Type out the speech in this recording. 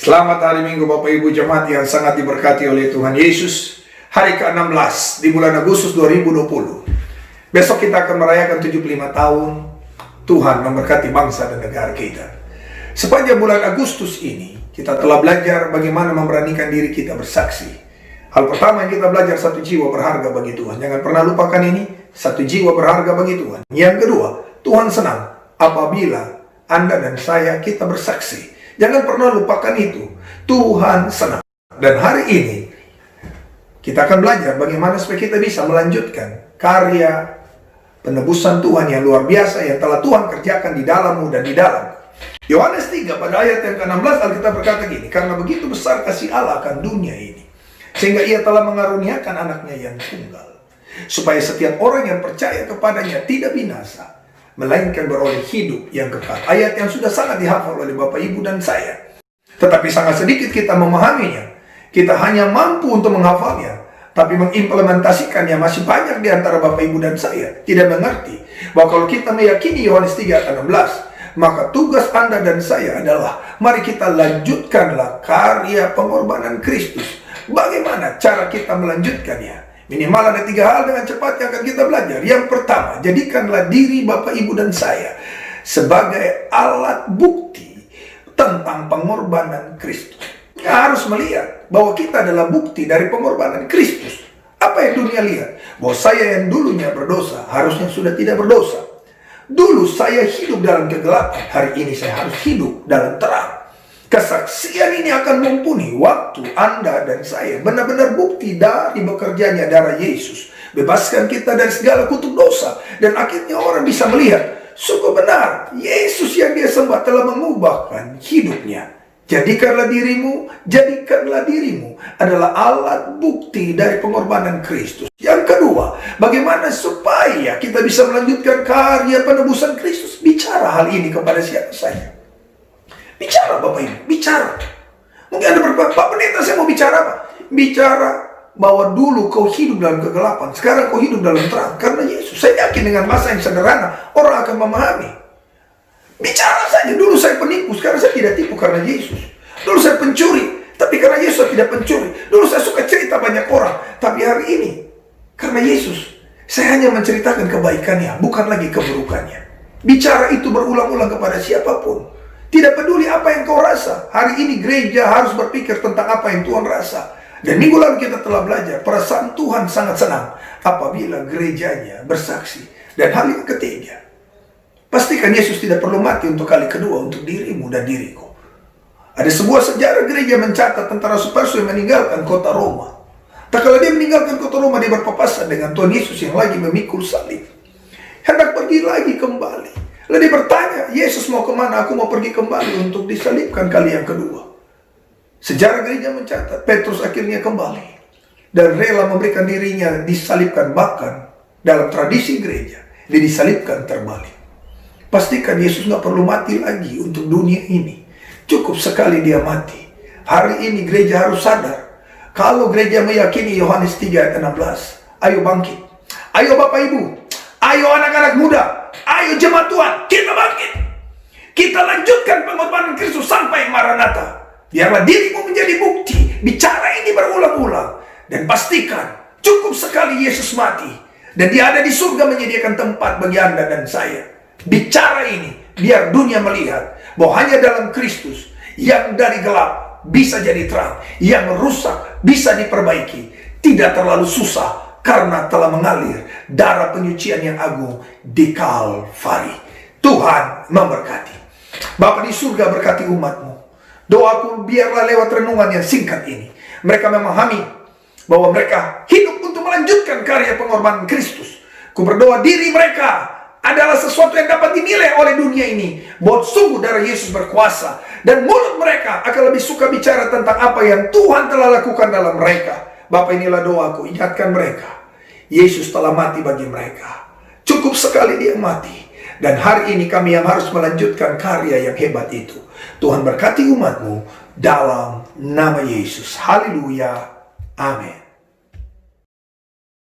Selamat hari Minggu Bapak Ibu Jemaat yang sangat diberkati oleh Tuhan Yesus. Hari ke-16 di bulan Agustus 2020. Besok kita akan merayakan 75 tahun Tuhan memberkati bangsa dan negara kita. Sepanjang bulan Agustus ini kita telah belajar bagaimana memberanikan diri kita bersaksi. Hal pertama yang kita belajar, satu jiwa berharga bagi Tuhan. Jangan pernah lupakan ini, satu jiwa berharga bagi Tuhan. Yang kedua, Tuhan senang apabila Anda dan saya kita bersaksi. Jangan pernah lupakan itu. Tuhan senang. Dan hari ini kita akan belajar bagaimana supaya kita bisa melanjutkan karya penebusan Tuhan yang luar biasa yang telah Tuhan kerjakan di dalammu dan di dalam. Yohanes 3 pada ayat yang ke-16 Alkitab berkata gini, karena begitu besar kasih Allah akan dunia ini, sehingga ia telah mengaruniakan anaknya yang tunggal, supaya setiap orang yang percaya kepadanya tidak binasa, melainkan beroleh hidup yang kekal. Ayat yang sudah sangat dihafal oleh Bapak Ibu dan saya. Tetapi sangat sedikit kita memahaminya. Kita hanya mampu untuk menghafalnya, tapi mengimplementasikannya masih banyak di antara Bapak Ibu dan saya tidak mengerti bahwa kalau kita meyakini Yohanes 3:16, maka tugas Anda dan saya adalah mari kita lanjutkanlah karya pengorbanan Kristus. Bagaimana cara kita melanjutkannya? Minimal ada 3 hal dengan cepat yang akan kita belajar. Yang pertama, jadikanlah diri Bapak Ibu dan saya sebagai alat bukti tentang pengorbanan Kristus. Kita harus melihat bahwa kita adalah bukti dari pengorbanan Kristus. Apa yang dunia lihat? Bahwa saya yang dulunya berdosa, harusnya sudah tidak berdosa. Dulu saya hidup dalam kegelapan, hari ini saya harus hidup dalam terang. Kesaksian ini akan mumpuni waktu Anda dan saya benar-benar bukti dari bekerjanya darah Yesus. Bebaskan kita dari segala kutuk dosa. Dan akhirnya orang bisa melihat, sungguh benar, Yesus yang dia sembah telah mengubahkan hidupnya. Jadikanlah dirimu adalah alat bukti dari pengorbanan Kristus. Yang kedua, bagaimana supaya kita bisa melanjutkan karya penebusan Kristus? Bicara hal ini kepada siapa saja. Bicara Bapak Ibu, bicara. Mungkin ada berkata, Pak Pendeta saya mau bicara apa? Bicara bahwa dulu kau hidup dalam kegelapan, sekarang kau hidup dalam terang. Karena Yesus, saya yakin dengan bahasa yang sederhana, orang akan memahami. Bicara saja, dulu saya penipu, sekarang saya tidak tipu karena Yesus. Dulu saya pencuri, tapi karena Yesus saya tidak pencuri. Dulu saya suka cerita banyak orang, tapi hari ini, karena Yesus, saya hanya menceritakan kebaikannya, bukan lagi keburukannya. Bicara itu berulang-ulang kepada siapapun. Tidak peduli apa yang kau rasa. Hari ini gereja harus berpikir tentang apa yang Tuhan rasa. Dan minggu lalu kita telah belajar, perasaan Tuhan sangat senang apabila gerejanya bersaksi. Dan hal yang ketiga, pastikan Yesus tidak perlu mati untuk kali kedua untuk dirimu dan diriku. Ada sebuah sejarah gereja mencatat tentara Rasul yang meninggalkan kota Roma. Tak kala dia meninggalkan kota Roma, dia berpapasan dengan Tuhan Yesus yang lagi memikul salib. Hendak pergi lagi kembali. Lalu dia bertanya, Yesus mau kemana? Aku mau pergi kembali untuk disalibkan kali yang kedua. Sejarah gereja mencatat, Petrus akhirnya kembali. Dan rela memberikan dirinya disalibkan. Bahkan dalam tradisi gereja, dia disalibkan terbalik. Pastikan Yesus nggak perlu mati lagi untuk dunia ini. Cukup sekali dia mati. Hari ini gereja harus sadar. Kalau gereja meyakini Yohanes 3:16, ayo bangkit. Ayo Bapak Ibu. Ayo anak-anak muda. Ayo jemaat Tuhan, kita bangkit. Kita lanjutkan pengorbanan Kristus sampai Maranatha. Biarlah dirimu menjadi bukti. Bicara ini berulang-ulang. Dan pastikan, cukup sekali Yesus mati. Dan dia ada di surga menyediakan tempat bagi Anda dan saya. Bicara ini, biar dunia melihat bahwa hanya dalam Kristus yang dari gelap bisa jadi terang. Yang rusak bisa diperbaiki. Tidak terlalu susah. Karena telah mengalir darah penyucian yang agung di Kalvari. Tuhan memberkati. Bapa di surga, berkati umatmu. Doaku biarlah lewat renungan yang singkat ini, mereka memahami bahwa mereka hidup untuk melanjutkan karya pengorbanan Kristus. Ku berdoa diri mereka adalah sesuatu yang dapat dinilai oleh dunia ini. Bahwa sungguh darah Yesus berkuasa. Dan mulut mereka akan lebih suka bicara tentang apa yang Tuhan telah lakukan dalam mereka. Bapa, inilah doaku, ingatkan mereka. Yesus telah mati bagi mereka. Cukup sekali dia mati. Dan hari ini kami yang harus melanjutkan karya yang hebat itu. Tuhan berkati umatmu dalam nama Yesus. Haleluya. Amin.